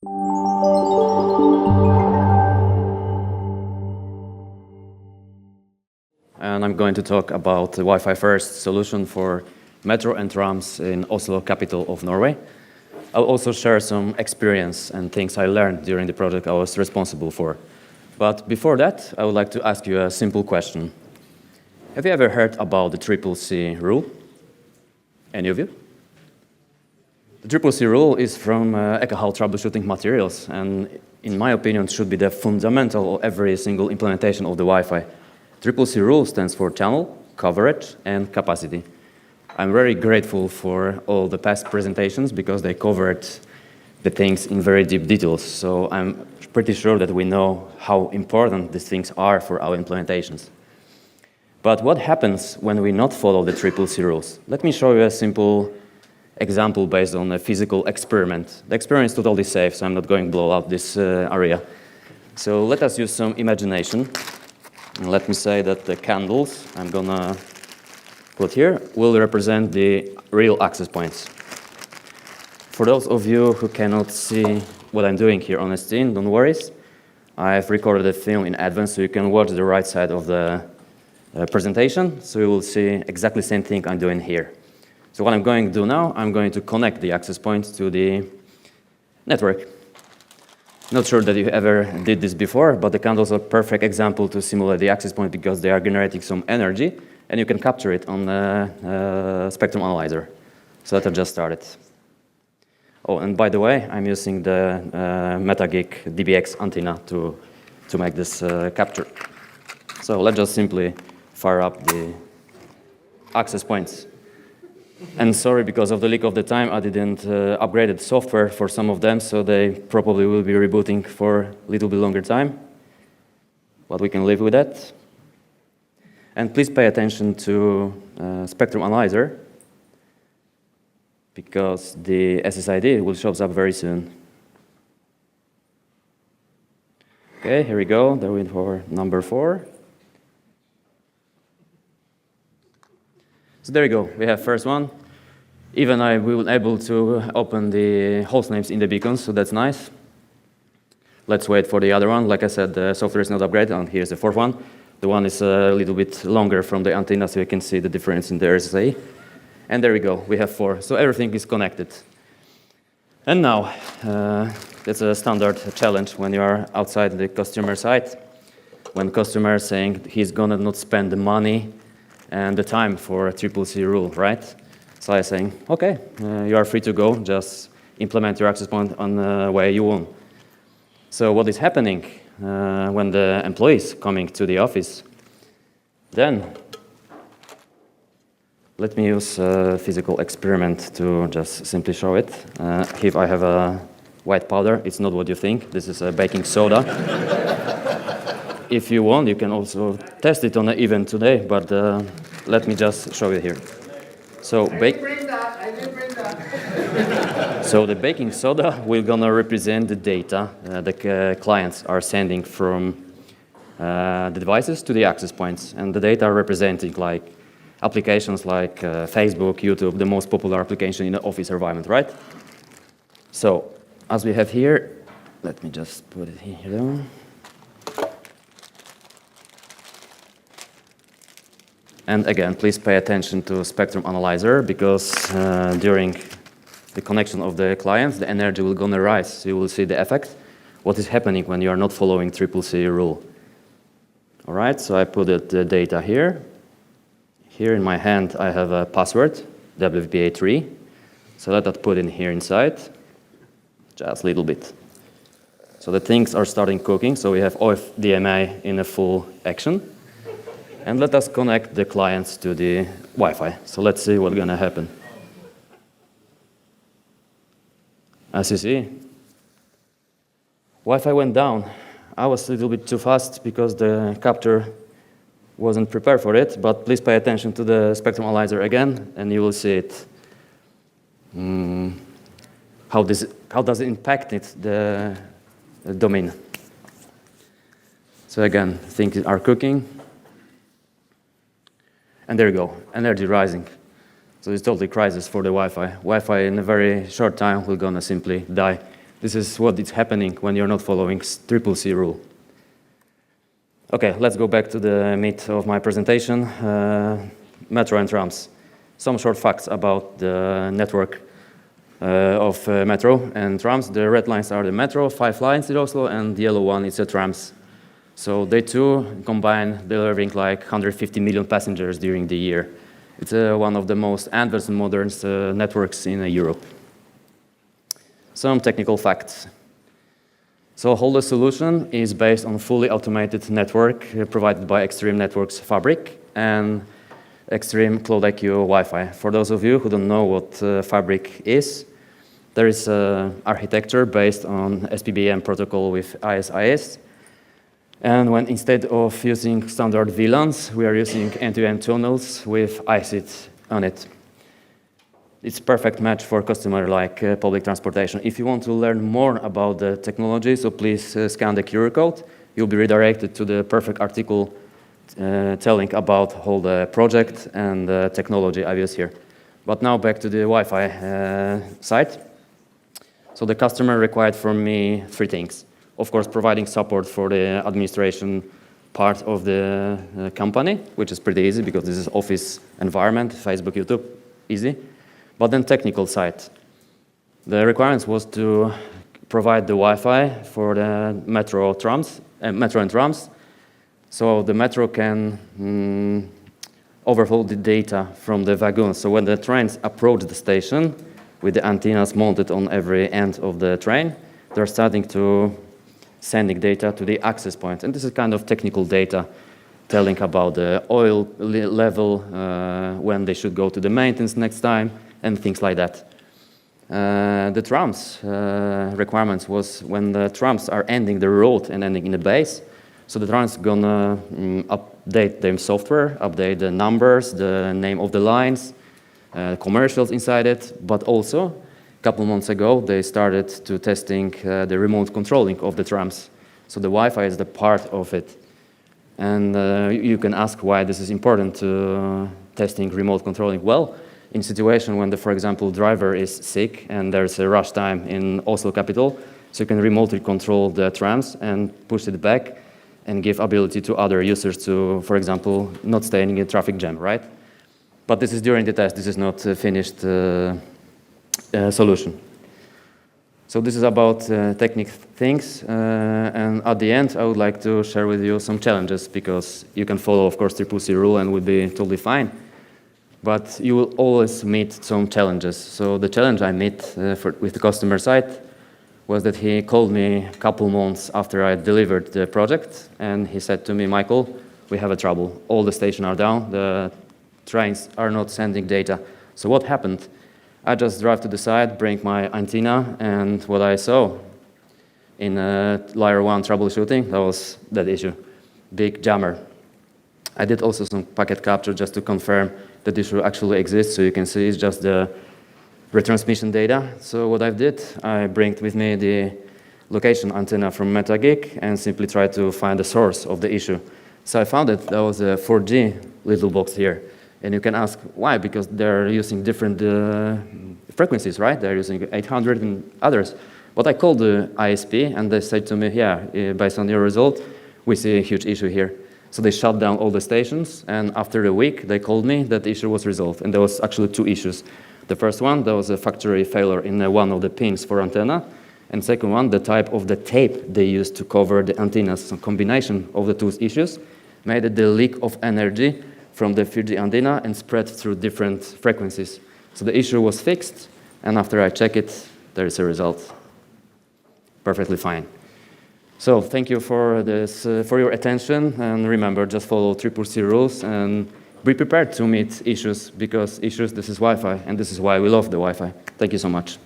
And I'm going to talk about the Wi-Fi first solution for metro and trams in Oslo, capital of Norway. I'll also share some experience and things I learned during the project I was responsible for. But before that, I would like to ask you a simple question. Have you ever heard about the WLPC rule? Any of you? The WLPC rule is from Ekahal troubleshooting materials, and in my opinion, should be the fundamental of every single implementation of the Wi-Fi. WLPC rule stands for channel, coverage, and capacity. I'm very grateful for all the past presentations because they covered the things in very deep details. So I'm pretty sure that we know how important these things are for our implementations. But what happens when we not follow the WLPC rules? Let me show you a simple example based on a physical experiment. The experiment is totally safe, so I'm not going to blow up this area. So let us use some imagination. And let me say that the candles I'm gonna put here will represent the real access points. For those of you who cannot see what I'm doing here on the screen, don't worry. I've recorded a film in advance so you can watch the right side of the presentation, so you will see exactly the same thing I'm doing here. So what I'm going to do now, I'm going to connect the access points to the network. Not sure that you ever did this before, but the candles are a perfect example to simulate the access point because they are generating some energy, and you can capture it on the spectrum analyzer. So that I just started. Oh, and by the way, I'm using the MetaGeek DBX antenna to make this capture. So let's just simply fire up the access points. And sorry, because of the leak of the time, I didn't upgrade the software for some of them, so they probably will be rebooting for a little bit longer time. But we can live with that. And please pay attention to spectrum analyzer, because the SSID will show up very soon. Okay, here we go. They're waiting for number 4. So there we go. We have first one. Even we will able to open the host names in the beacons, so that's nice. Let's wait for the other one. Like I said, the software is not upgraded, and here's the 4th one. The one is a little bit longer from the antenna, so you can see the difference in the RSA. And there we go. We have 4. So everything is connected. And now, that's a standard challenge when you are outside the customer site. When customer is saying he's gonna not spend the money and the time for a WLPC rule, right? So I'm saying, okay, you are free to go, just implement your access point on the way you want. So what is happening when the employee is coming to the office? Then, let me use a physical experiment to just simply show it. Here I have a white powder. It's not what you think. This is a baking soda. If you want, you can also test it on an event today, but let me just show you here. So, I did bring that. So the baking soda will gonna represent the data the clients are sending from the devices to the access points, and the data are representing like applications like Facebook, YouTube, the most popular application in the office environment, right? So, as we have here, let me just put it here. And again, please pay attention to spectrum analyzer because during the connection of the clients, the energy will gonna rise. So you will see the effect, what is happening when you are not following WLPC rule. All right, so I put the data here. Here in my hand, I have a password, WPA3. So let us put in here inside, just a little bit. So the things are starting cooking. So we have OFDMA in a full action. And let us connect the clients to the Wi-Fi. So let's see what's gonna happen. As you see, Wi-Fi went down. I was a little bit too fast because the capture wasn't prepared for it, but please pay attention to the spectrum analyzer again, and you will see it. How does it impact the domain? So again, things are cooking. And there you go, energy rising. So it's totally crisis for the Wi-Fi. Wi-Fi in a very short time will gonna simply die. This is what is happening when you're not following CCC rule. Okay, let's go back to the meat of my presentation, metro and trams. Some short facts about the network of metro and trams. The red lines are the metro, 5 lines in Oslo, and the yellow one is the trams. So they two combine delivering like 150 million passengers during the year. It's one of the most advanced and modern networks in Europe. Some technical facts. So whole the solution is based on fully automated network provided by Extreme Networks Fabric and Extreme Cloud IQ Wi-Fi. For those of you who don't know what Fabric is, there is an architecture based on SPBM protocol with ISIS. And when instead of using standard VLANs, we are using end-to-end tunnels with ICIT on it. It's a perfect match for customer like public transportation. If you want to learn more about the technology, so please scan the QR code. You'll be redirected to the perfect article telling about whole the project and the technology I use here. But now back to the Wi-Fi side. So the customer required from me 3 things. Of course, providing support for the administration part of the company, which is pretty easy because this is office environment, Facebook, YouTube, easy. But then technical side. The requirements was to provide the Wi-Fi for the metro and trams, so the metro can overflow the data from the wagons. So when the trains approach the station with the antennas mounted on every end of the train, they're starting to sending data to the access point. And this is kind of technical data telling about the oil level, when they should go to the maintenance next time, and things like that. The trams requirements was when the trams are ending the road and ending in the base, so the trams gonna update their software, update the numbers, the name of the lines, commercials inside it, but also a couple months ago they started to testing the remote controlling of the trams. So the Wi-Fi is the part of it. And you can ask why this is important to testing remote controlling. Well, in situation when, for example, driver is sick and there's a rush time in Oslo capital, so you can remotely control the trams and push it back and give ability to other users to, for example, not staying in a traffic jam, right? But this is during the test. This is not a finished solution. So this is about technical things. And at the end, I would like to share with you some challenges, because you can follow, of course, CCC rule and would be totally fine. But you will always meet some challenges. So the challenge I met with the customer side was that he called me a couple months after I delivered the project, and he said to me, Michael, we have a trouble. All the stations are down, the trains are not sending data. So what happened? I just drive to the side, bring my antenna, and what I saw in layer 1 troubleshooting, that was that issue, big jammer. I did also some packet capture just to confirm that issue actually exists, so you can see it's just the retransmission data. So what I did, I bring with me the location antenna from MetaGeek and simply try to find the source of the issue. So I found it, that was a 4G little box here. And you can ask why, because they're using different frequencies, right? They're using 800 and others. But I called the ISP and they said to me, yeah, based on your result, we see a huge issue here. So they shut down all the stations, and after a week, they called me that the issue was resolved. And there was actually 2 issues. The first one, there was a factory failure in one of the pins for antenna. And second one, the type of the tape they used to cover the antennas. So combination of the 2 issues made the leak of energy from the 3G antenna and spread through different frequencies. So the issue was fixed, and after I check it, there is a result. Perfectly fine. So thank you for this, for your attention, and remember, just follow CCC rules and be prepared to meet issues, because issues, this is Wi-Fi, and this is why we love the Wi-Fi. Thank you so much.